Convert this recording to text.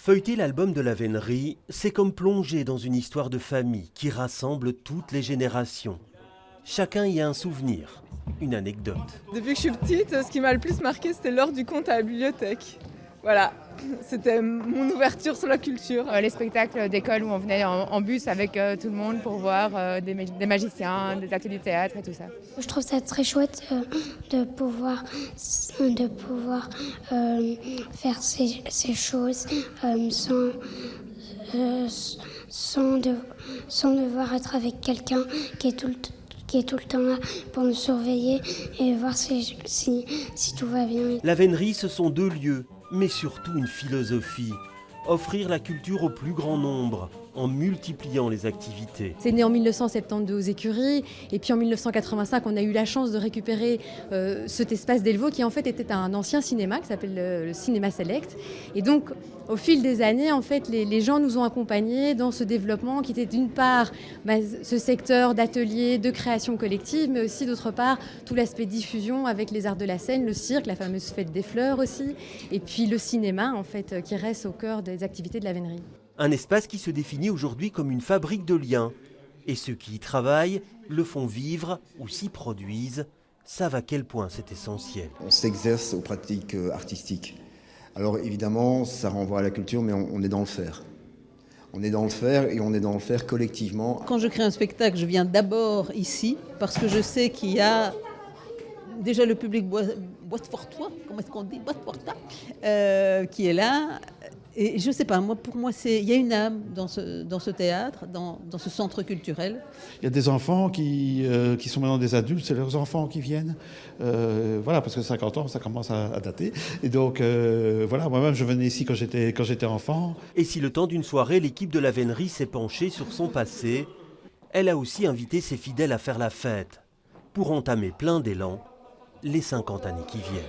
Feuilleter l'album de la Vénerie, c'est comme plonger dans une histoire de famille qui rassemble toutes les générations. Chacun y a un souvenir, une anecdote. Depuis que je suis petite, ce qui m'a le plus marqué, c'était l'heure du conte à la bibliothèque. Voilà, c'était mon ouverture sur la culture. Les spectacles d'école où on venait en bus avec tout le monde pour voir des magiciens, des ateliers de théâtre et tout ça. Je trouve ça très chouette de pouvoir faire ces choses sans devoir être avec quelqu'un qui est tout le temps là pour nous surveiller et voir si tout va bien. La Vénerie, ce sont deux lieux, mais surtout une philosophie. Offrir la culture au plus grand nombre, en multipliant les activités. C'est né en 1972 aux Écuries, et puis en 1985, on a eu la chance de récupérer cet espace d'Elvaux qui en fait était un ancien cinéma qui s'appelle le Cinéma Select. Et donc, au fil des années, en fait, les gens nous ont accompagnés dans ce développement qui était d'une part ce secteur d'ateliers, de création collective, mais aussi d'autre part tout l'aspect diffusion avec les arts de la scène, le cirque, la fameuse fête des fleurs aussi, et puis le cinéma en fait qui reste au cœur des activités de la Vénerie. Un espace qui se définit aujourd'hui comme une fabrique de liens. Et ceux qui y travaillent le font vivre ou s'y produisent, savent à quel point c'est essentiel. On s'exerce aux pratiques artistiques. Alors évidemment, ça renvoie à la culture, mais on est dans le faire. On est dans le faire et on est dans le faire collectivement. Quand je crée un spectacle, je viens d'abord ici parce que je sais qu'il y a déjà le public boîte-fortois, comment est-ce qu'on dit, boîte-forta, qui est là. Et je ne sais pas, pour moi, il y a une âme dans ce théâtre, dans ce centre culturel. Il y a des enfants qui sont maintenant des adultes, c'est leurs enfants qui viennent. Voilà, parce que 50 ans, ça commence à dater. Et donc, voilà, moi-même, je venais ici quand j'étais enfant. Et si le temps d'une soirée, l'équipe de la Vénerie s'est penchée sur son passé, elle a aussi invité ses fidèles à faire la fête, pour entamer plein d'élan les 50 années qui viennent.